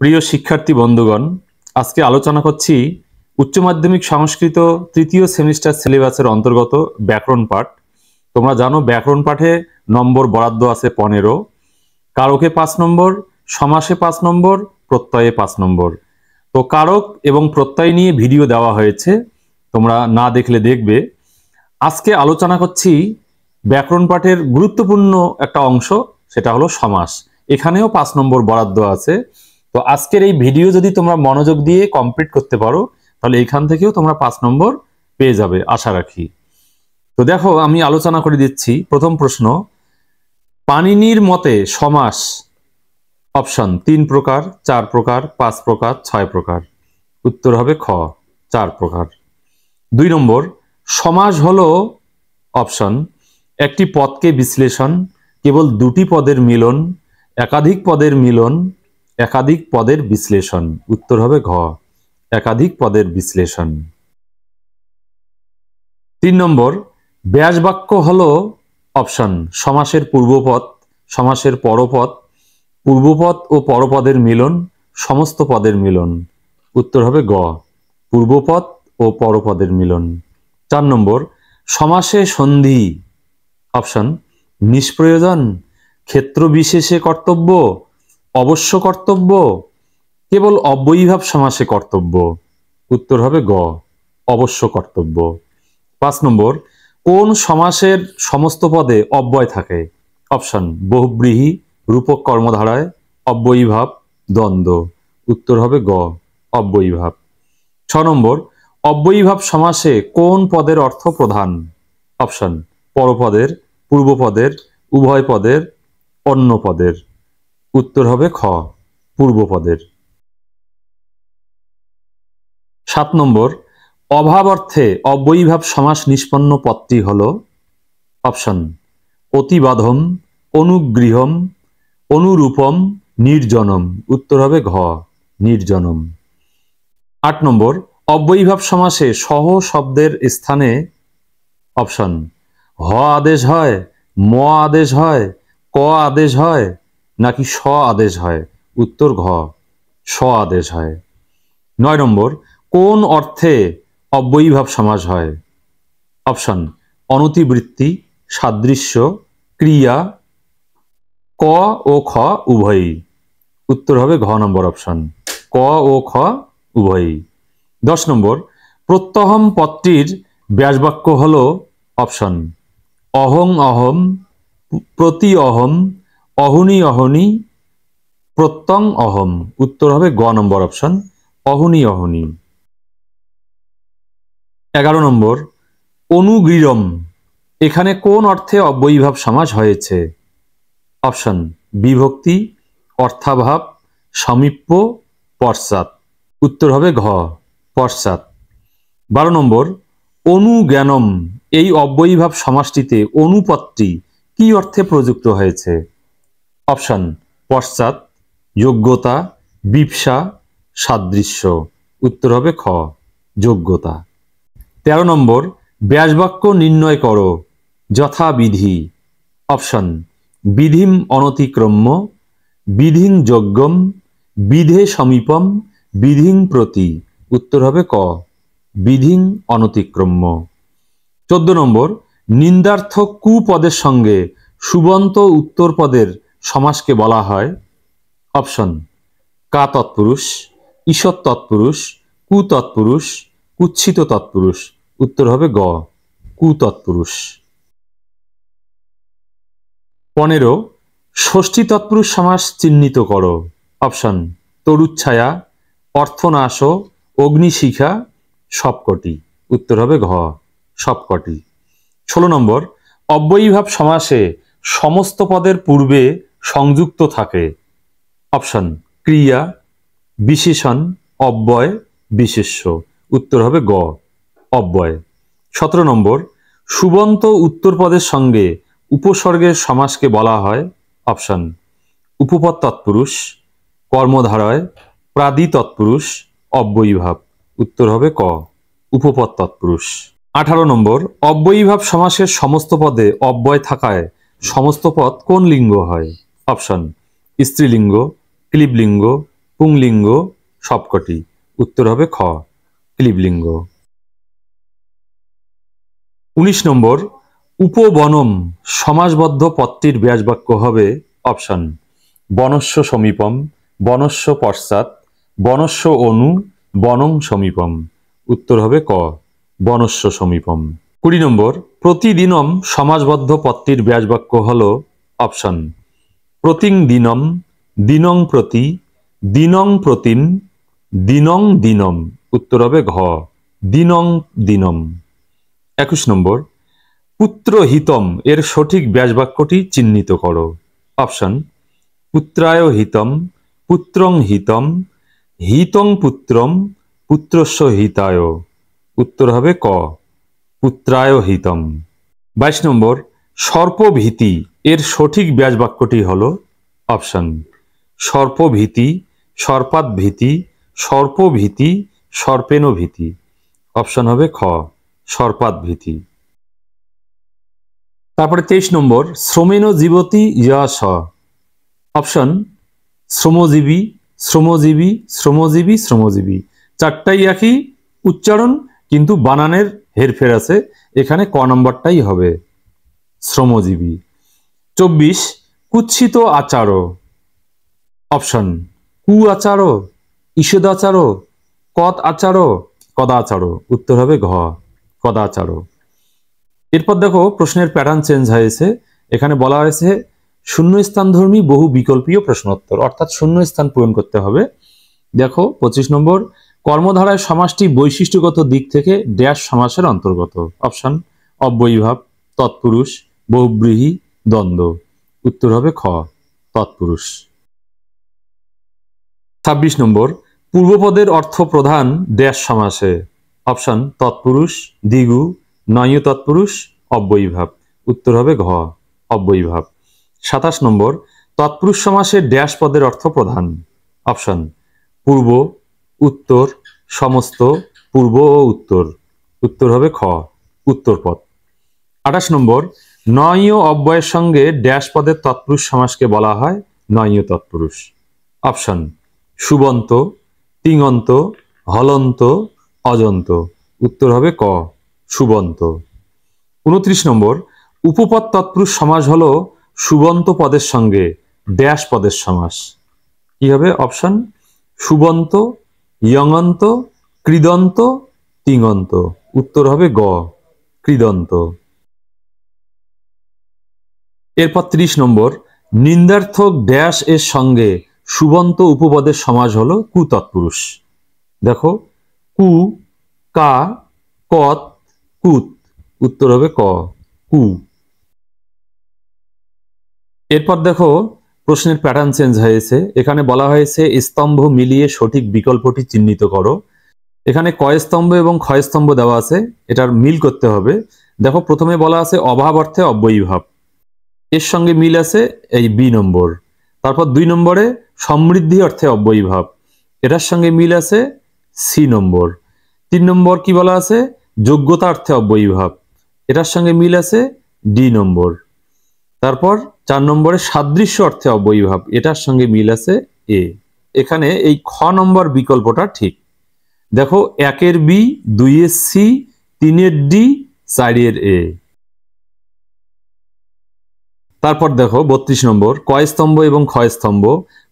প্রিয় শিক্ষার্থী বন্ধুগণ, আজকে আলোচনা করছি উচ্চ মাধ্যমিক সংস্কৃত তৃতীয় সেমিস্টার সিলেবাসের অন্তর্গত ব্যাকরণ পাঠ। তোমরা জানো ব্যাকরণ পাঠে নম্বর বরাদ্দ আছে 15, কারকে 5 নম্বর, সমাসে 5 নম্বর, প্রত্যয়ে 5 নম্বর। তো কারক এবং প্রত্যয় নিয়ে ভিডিও দেওয়া হয়েছে, তোমরা না দেখলে দেখবে। আজকে আলোচনা করছি ব্যাকরণ পাঠের গুরুত্বপূর্ণ একটা অংশ, সেটা হলো সমাস। এখানেও 5 নম্বর বরাদ্দ আছে। তো আজকের এই ভিডিও যদি তোমরা মনোযোগ দিয়ে কমপ্লিট করতে পারো, তাহলে এইখান থেকেও তোমরা 5 নম্বর পেয়ে যাবে আশা রাখি। তো দেখো, আমি আলোচনা করে দিচ্ছি। প্রথম প্রশ্ন, পাণিনির মতে সমাস অপশন 3 প্রকার, 4 প্রকার, 5 প্রকার, 6 প্রকার। উত্তর হবে খ, 4 প্রকার। 2 নম্বর, সমাস হলো অপশন একটি পদকে বিশ্লেষণ, কেবল দুটি পদের মিলন, একাধিক পদের মিলন, একাধিক পদের বিশ্লেষণ। উত্তর হবে ঘ, একাধিক পদের বিশ্লেষণ। 3 নম্বর, ব্যাসবাক্য হলো অপশন সমাসের পূর্বপদ, সমাসের পরপদ, পূর্বপদ ও পরপদের মিলন, সমস্ত পদের মিলন। উত্তর হবে গ, পূর্বপদ ও পরপদের মিলন। 4 নম্বর, সমাসে সন্ধি অপশন নিষ্প্রয়োজন, ক্ষেত্র বিশেষে কর্তব্য, অবশ্য কর্তব্য, কেবল অব্যয়ীভাব সমাসে কর্তব্য। উত্তর হবে গ, অবশ্য কর্তব্য। 5 নম্বর, কোন সমাসের সমস্ত পদে অব্যয় থাকে? অপশন বহুব্রীহি, রূপক কর্মধারায়, অব্যয়ীভাব, দ্বন্দ্ব। উত্তর হবে গ, অব্যয়ীভাব। 6 নম্বর, অব্যয়ীভাব সমাসে কোন পদের অর্থ প্রধান? অপশন পরপদের, পূর্বপদের, উভয় পদের, অন্য পদের। উত্তর হবে খ, পূর্বপদের। 7 নম্বর, অভাব অর্থে অব্যয়ীভাব সমাস নিষ্পন্ন পদটি হল অপশন অতিবাদম, অনুগৃহম, অনুরূপম, নির্জনম। উত্তর হবে ঘ, নির্জনম। 8 নম্বর, অব্যয়ীভাব সমাসে সহ শব্দের স্থানে অপশন হ আদেশ হয়, ম আদেশ হয়, ক আদেশ হয়, নাকি স আদেশ হয়? উত্তর ঘ, স আদেশ হয়। 9 নম্বর, কোন অর্থে অব্যয়ীভাব সমাস হয়? অপশন অনতিবৃত্তি, সাদৃশ্য, ক্রিয়া, ক ও খ উভয়ই। উত্তর হবে ঘ নম্বর অপশন, ক ও খ উভয়ই। 10 নম্বর, প্রত্যহম পদটির ব্যাসবাক্য হল অপশন অহং অহম, প্রতি অহম, অহনি অহনি, প্রত্যং অহম। উত্তর হবে গ নম্বর অপশন, অহনি অহনি। 11 নম্বর, অনুগৃহম এখানে কোন অর্থে অব্যয়ীভাব সমাস হয়েছে? অপশন বিভক্তি, অর্থাভাব, সমীপ্য, পশ্চাৎ। উত্তর হবে ঘ, পশ্চাৎ। 12 নম্বর, অনুজ্ঞানম এই অব্যয়ীভাব সমাসটিতে অনুপদটি কি অর্থে প্রযুক্ত হয়েছে? অপশন পশ্চাৎ, যোগ্যতা, বিপসা, সাদৃশ্য। উত্তর হবে খ, যোগ্যতা। 13 নম্বর, ব্যাসবাক্য নির্ণয় করো যথাবিধি। অপশন বিধিম অনতিক্রম্য, বিধিং যোগ্যম, বিধে সমীপম, বিধিং প্রতি। উত্তর হবে ক, বিধিং অনতিক্রম্য। 14 নম্বর, নিন্দার্থ কুপদের সঙ্গে সুবন্ত উত্তর পদের সমাসকে বলা হয় অপশন কা তৎপুরুষ, ঈষৎ তৎপুরুষ, কু তৎপুরুষ, কুৎসিত তৎপুরুষ। উত্তর হবে গ, কু তৎপুরুষ। 15, ষষ্ঠী তৎপুরুষ সমাস চিহ্নিত করো। অপশন তরুচ্ছায়া, অর্থনাশ, অগ্নিশিখা, সবকটি। উত্তর হবে ঘ, সবকটি। 16 নম্বর, অব্যয়ীভাব সমাসে সমস্ত পদের পূর্বে সংযুক্ত থাকে। অপশন ক্রিয়া, বিশেষণ, অব্যয়, বিশেষ্য। উত্তর হবে গ, অব্যয়। 17 নম্বর, সুবন্ত উত্তর পদের সঙ্গে উপসর্গের সমাসকে বলা হয় অপশন উপপদ তৎপুরুষ, কর্মধারয়, প্রাদি তৎপুরুষ, অব্যয়ীভাব। উত্তর হবে ক, উপপদ তৎপুরুষ। 18 নম্বর, অব্যয়ীভাব সমাসের সমস্ত পদে অব্যয় থাকায় সমস্ত পদ কোন লিঙ্গ হয়? অপশন স্ত্রীলিঙ্গ, ক্লীবলিঙ্গ, পুংলিঙ্গ সবকটি। উত্তর হবে খ ক্লীবলিঙ্গ। 19 নম্বর, উপবনম সমাসবদ্ধ পদটির ব্যাসবাক্য হবে অপশন বনস্য সমীপম, বনস্য পশ্চাৎ, বনস্য অনু, বনং সমীপম। উত্তর হবে ক বনস্য সমীপম। 20 নম্বর, প্রতিদিনম সমাসবদ্ধ পদটির ব্যাসবাক্য হল অপশন প্রতিং দিনম, দিনং প্রতি, দিনং প্রতিম, দিনং দিনম। উত্তর হবে ঘ দিনং দিনম। 21 নম্বর, পুত্রহিতম এর সঠিক ব্যাসবাক্যটি চিহ্নিত করো। অপশন পুত্রায় হিতম, পুত্রং হিতম, হিতং পুত্রম, পুত্রস্য হিতায়। উত্তর হবে ক পুত্রায় হিতম। 22 নম্বর, সর্পভীতি এর সঠিক ব্যাসবাক্যটি হল অপশন সর্পভীতি, সর্পাদ্ভীতি, সর্পভীতি, সর্পেন ভীতি। অপশন হবে খ সর্পাদ্ভীতি। তারপরে 23 নম্বর, শ্রমেন জীবতি ইয়স। অপশন শ্রমজীবী, শ্রমজীবী, শ্রমজীবী, শ্রমজীবী। চারটাই একই উচ্চারণ, কিন্তু বানানের হেরফের আছে। এখানে ক নম্বরটাই হবে শ্রমজীবী। 24, কুৎসিত আচার। অপশন কু আচার, ঈষদাচার, কদ আচার, কদাচার। উত্তর হবে ঘ কদাচার। এরপর দেখো প্রশ্নের প্যাটার্ন চেঞ্জ হয়েছে। এখানে বলা হয়েছে শূন্যস্থানধর্মী বহু বিকল্পীয় প্রশ্নোত্তর, অর্থাৎ শূন্য স্থান পূরণ করতে হবে। দেখো 25 নম্বর, কর্মধারায় সমাসটি বৈশিষ্ট্যগত দিক থেকে ড্যাশ সমাসের অন্তর্গত। অপশন অব্যয়ীভাব, তৎপুরুষ, বহুব্রীহি, দ্বন্দ্ব। উত্তর হবে খ তৎপুরুষ। 26 নম্বর, পূর্বপদের অর্থ প্রধান ড্যাশ সমাসে। অপশন তৎপুরুষ, দ্বিগু, নয় তৎপুরুষ, অব্যয়ীভাব। উত্তর হবে ঘ অব্যয়ীভাব। 27 নম্বর, তৎপুরুষ সমাসে ড্যাশ পদের অর্থ প্রধান। অপশন পূর্ব, উত্তর, সমস্ত, পূর্ব ও উত্তর। উত্তর হবে খ উত্তরপদ। 28 নম্বর, নয় অব্যয়ের সঙ্গে ড্যাশ পদের তৎপুরুষ সমাসকে বলা হয় নয় তৎপুরুষ। অপশন সুবন্ত, তিঙন্ত, হলন্ত, অজন্ত। উত্তর হবে ক সুবন্ত। 29 নম্বর, উপপদ তৎপুরুষ সমাস হলো সুবন্ত পদের সঙ্গে ড্যাশ পদের সমাস। কি হবে? অপশন সুবন্ত, ইয়ঙন্ত, কৃদন্ত, তিঙন্ত। উত্তর হবে গ কৃদন্ত। এরপর 30 নম্বর, নিন্দার্থক ড্যাশ এর সঙ্গে সুবন্ত উপপদের সমাস হলো কুতৎপুরুষ। দেখো কু, কা, কত, কুত। উত্তর হবে ক কু। এরপর দেখো প্রশ্নের প্যাটার্ন চেঞ্জ হয়েছে। এখানে বলা হয়েছে স্তম্ভ মিলিয়ে সঠিক বিকল্পটি চিহ্নিত করো। এখানে ক স্তম্ভ এবং খ স্তম্ভ দেওয়া আছে, এটার মিল করতে হবে। দেখো প্রথমে বলা আছে অভাব অর্থে অব্যয়ীভাব, এর সঙ্গে মিল আছে এই বি নম্বর। তারপর 2 নম্বরে সমৃদ্ধি অর্থে অব্যয়ীভাব, এটার সঙ্গে মিল আছে সি নম্বর। 3 নম্বর কি বলা আছে? যোগ্যতা অর্থে অব্যয়ীভাব, এটার সঙ্গে মিল আছে ডি নম্বর। তারপর 4 নম্বরে সাদৃশ্য অর্থে অব্যয়ীভাব, এটার সঙ্গে মিল আছে এ। এখানে এই খ নম্বর বিকল্পটা ঠিক। দেখো 1 বি, 2 সি, 3 ডি, 4 এ। তারপর দেখো 32 নম্বর, ক স্তম্ভ এবং খ স্তম্ভ।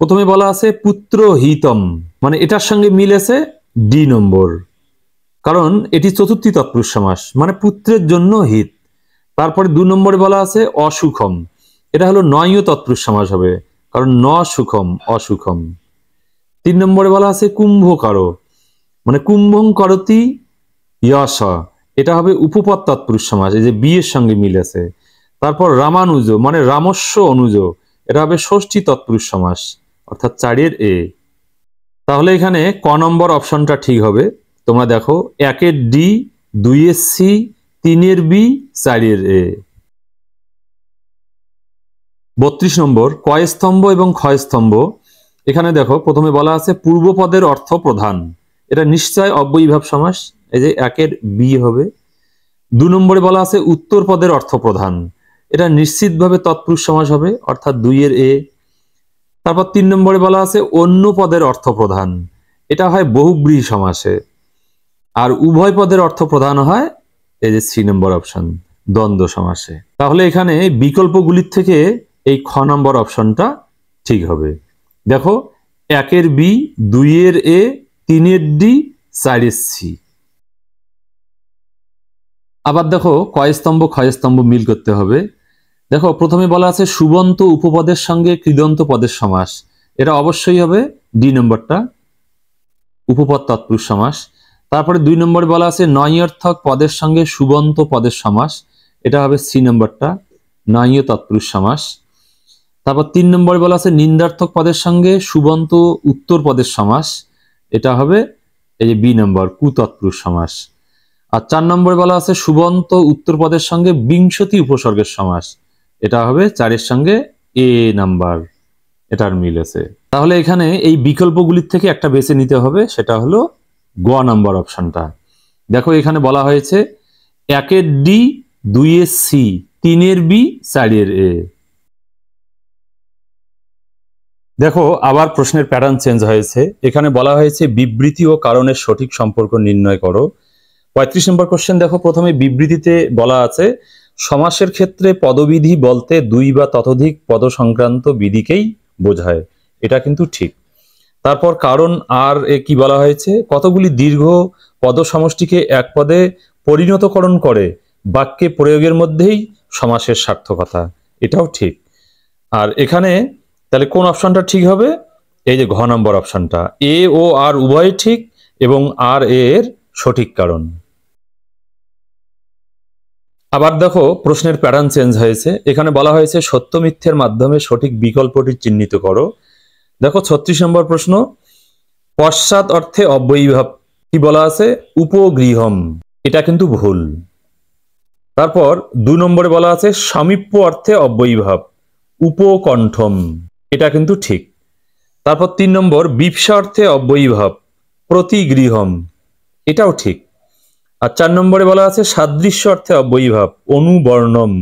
প্রথমে বলা আছে পুত্র হিতম, মানে এটার সঙ্গে মিল আছে ডি নম্বর, কারণ এটি চতুর্থী তৎপুরুষ সমাস, মানে পুত্রের জন্য হিত। তারপরে 2 নম্বরে বলা আছে অসুখম, এটা হলো নয় তৎপুরুষ সমাস হবে, কারণ ন সুখম অসুখম। 3 নম্বরে বলা আছে কুম্ভকার, মানে কুম্ভং করতি ইয়স, এটা হবে উপপদ তৎপুরুষ সমাস, এই যে বি এর সঙ্গে মিল আছে। তারপর রামানুজ, মানে রামস্য অনুজ, এটা হবে ষষ্ঠী তৎপুরুষ সমাস, অর্থাৎ 4 এ। তাহলে এখানে ক নম্বর অপশনটা ঠিক হবে। তোমরা দেখো 1 ডি, 2 সি, 3 বি, 4 এ। 32 নম্বর, ক স্তম্ভ এবং খ স্তম্ভ। এখানে দেখো প্রথমে বলা আছে পূর্বপদের অর্থ প্রধান, এটা নিশ্চয় অব্যয়ীভাব সমাস, এই যে 1 বি হবে। 2 নম্বরে বলা আছে উত্তর পদের অর্থ প্রধান, এটা নিশ্চিতভাবে তৎপুরুষ সমাস হবে, অর্থাৎ 2 এ। তারপর 3 নম্বরে বলা আছে অন্য পদের অর্থ প্রধান, এটা হয় বহুব্রীহি সমাসে। আর উভয় পদের অর্থ প্রধান হয় এই যে 3 নম্বর অপশন, দ্বন্দ্ব সমাসে। তাহলে এখানে বিকল্পগুলির থেকে এই খ নম্বর অপশনটা ঠিক হবে। দেখো 1-এর বি, 2-এর এ, 3-এর ডি, 4-এর সি। আবার দেখো কয় স্তম্ভ ক্ষয় স্তম্ভ মিল করতে হবে। দেখো প্রথমে বলা আছে সুবন্ত উপপদের সঙ্গে কৃদন্ত পদের সমাস, এটা অবশ্যই হবে ডি নম্বরটা, উপপদ তৎপুরুষ সমাস। তারপরে 2 নম্বরে বলা আছে নঞর্থক পদের সঙ্গে সুবন্ত পদের সমাস, এটা হবে সি নম্বরটা, নঞ তৎপুরুষ সমাস। তারপর 3 নম্বরে বলা আছে নিন্দার্থক পদের সঙ্গে সুবন্ত উত্তর পদের সমাস, এটা হবে এই যে বি নম্বর, কুতৎপুরুষ সমাস। আর 4 নম্বরে বলা আছে সুবন্ত উত্তর পদের সঙ্গে বিংশতি উপসর্গের সমাস, এটা হবে 4-এর সঙ্গে এ নাম্বার, এটার মিল আছে। তাহলে এখানে এই বিকল্পগুলির থেকে একটা বেছে নিতে হবে, সেটা হলো গ নাম্বার অপশনটা। দেখো এখানে বলা হয়েছে 1-এর ডি, 2-এর সি, 3-এর বি, 4-এর এ। দেখো আবার প্রশ্নের প্যাটার্ন চেঞ্জ হয়েছে, এখানে বলা হয়েছে বিবৃতি ও কারণের সঠিক সম্পর্ক নির্ণয় করো। 35 নম্বর কোশ্চেন। দেখো প্রথমে বিবৃতিতে বলা আছে সমাসের ক্ষেত্রে পদবিধি বলতে 2 বা ততোধিক পদ সংক্রান্ত বিধিকেই বোঝায়, এটা কিন্তু ঠিক। তারপর কারণ আর এ কি বলা হয়েছে, কতগুলি দীর্ঘ পদ সমষ্টিকে এক পদে পরিণতকরণ করে বাক্যে প্রয়োগের মধ্যেই সমাসের সার্থকতা, এটাও ঠিক। আর এখানে তাহলে কোন অপশনটা ঠিক হবে, এই যে ঘ নম্বর অপশনটা, এ ও আর উভয় ঠিক এবং আর এর সঠিক কারণ। আবার দেখো প্রশ্নের প্যাটার্ন চেঞ্জ হয়েছে, এখানে বলা হয়েছে সত্য মিথ্যের মাধ্যমে সঠিক বিকল্পটি চিহ্নিত করো। দেখো 36 নম্বর প্রশ্ন, পশ্চাৎ অর্থে অব্যয়ীভাব কি বলা আছে, উপগৃহম, এটা কিন্তু ভুল। তারপর 2 নম্বরে বলা আছে সামীপ্য অর্থে অব্যয়ীভাব, উপকণ্ঠম, এটা কিন্তু ঠিক। তারপর 3 নম্বর বিপসা অর্থে অব্যয়ীভাব, প্রতিগৃহম, এটাও ঠিক। আর 4 নম্বরে বলা আছে সাদৃশ্য অর্থে অব্যয়ীভাব, অনুবর্ণম,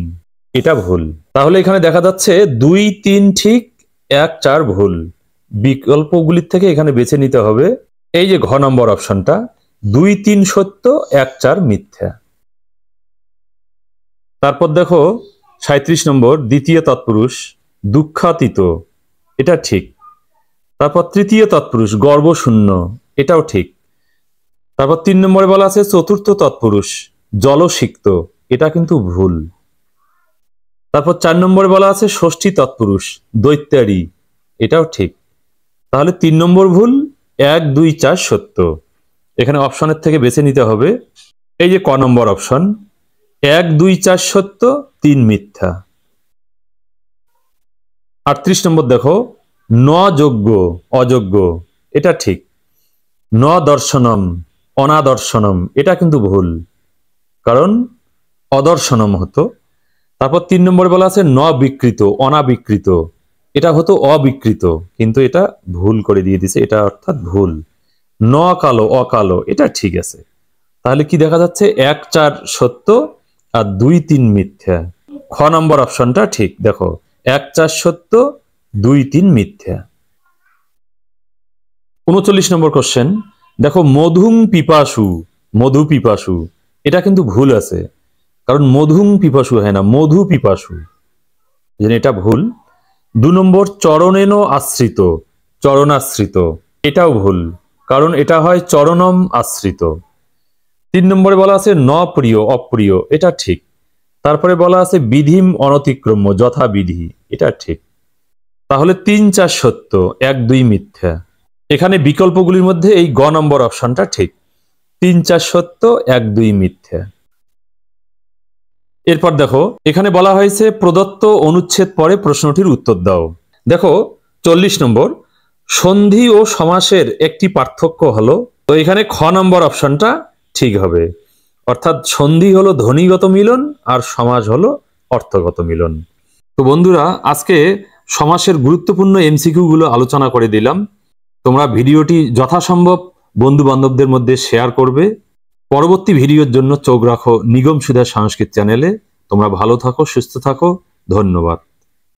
এটা ভুল। তাহলে এখানে দেখা যাচ্ছে 2, 3 ঠিক, 1, 4 ভুল। বিকল্পগুলির থেকে এখানে বেছে নিতে হবে এই যে ঘ নম্বর অপশনটা, 2, 3 সত্য, 1, 4 মিথ্যা। তারপর দেখো 37 নম্বর দ্বিতীয় তৎপুরুষ দুঃখাতীত, এটা ঠিক। তারপর তৃতীয় তৎপুরুষ গর্বশূন্য, এটাও ঠিক। তারপর 3 নম্বরে বলা আছে চতুর্থ তৎপুরুষ জলসিক্ত, এটা কিন্তু ভুল। তারপর 4 নম্বরে বলা আছে ষষ্ঠী তৎপুরুষ দৈত্যারি, এটাও ঠিক। তাহলে 3 নম্বর ভুল, 1, 2, 4 সত্য। এখানে অপশনের থেকে বেছে নিতে হবে এই যে ক নম্বর অপশন, 1, 2, 4 সত্য, 3 মিথ্যা। 38 নম্বর দেখো ন যোগ্য অযোগ্য, এটা ঠিক। ন দর্শনম অনাদর্শনম, এটা কিন্তু ভুল, কারণ অদর্শনম হতো। তারপর 3 নম্বরে বলা আছে ন বিকৃত অনাবিকৃত, এটা হতো অবিকৃত, কিন্তু এটা ভুল করে দিয়ে দিছে, এটা অর্থাৎ ভুল। ন কালো অকালো, এটা ঠিক আছে। তাহলে কি দেখা যাচ্ছে 1, 4 সত্য আর 2, 3 মিথ্যা। খ নম্বর অপশনটা ঠিক। দেখো 1, 4 সত্য, 2, 3 মিথ্যা। 39 নম্বর কোশ্চেন। দেখো মধুং পিপাসু, মধু পিপাসু, এটা কিন্তু ভুল আছে, কারণ মধুং পিপাসু হয় না, মধু পিপাসু, এটা ভুল। 2 নম্বর চরণেন আশ্রিত, চরণাশ্রিত, এটাও ভুল, কারণ এটা হয় চরণম আশ্রিত। 3 নম্বরে বলা আছে ন প্রিয় অপ্রিয়, এটা ঠিক। তারপরে বলা আছে বিধিম অনতিক্রম্য যথাবিধি, এটা ঠিক। তাহলে 3, 4 সত্য, 1, 2 মিথ্যা। এখানে বিকল্পগুলির মধ্যে এই গ নম্বর অপশনটা ঠিক, 3, 4 সত্য, 1, 2 মিথ্যা। এরপর দেখো এখানে বলা হয়েছে প্রদত্ত অনুচ্ছেদ পরে প্রশ্নটির উত্তর দাও। দেখো 40 নম্বর সন্ধি ও সমাসের একটি পার্থক্য হলো, তো এখানে খ নম্বর অপশনটা ঠিক হবে, অর্থাৎ সন্ধি হলো ধ্বনিগত মিলন আর সমাস হলো অর্থগত মিলন। তো বন্ধুরা আজকে সমাসের গুরুত্বপূর্ণ এমসিকিউ গুলো আলোচনা করে দিলাম। তোমরা ভিডিওটি যথাসম্ভব বন্ধু বান্ধবদের মধ্যে শেয়ার করবে। পরবর্তী ভিডিওর জন্য চোখ রাখো নিগম সুধা সংস্কৃত চ্যানেলে। তোমরা ভালো থাকো, সুস্থ থাকো, ধন্যবাদ।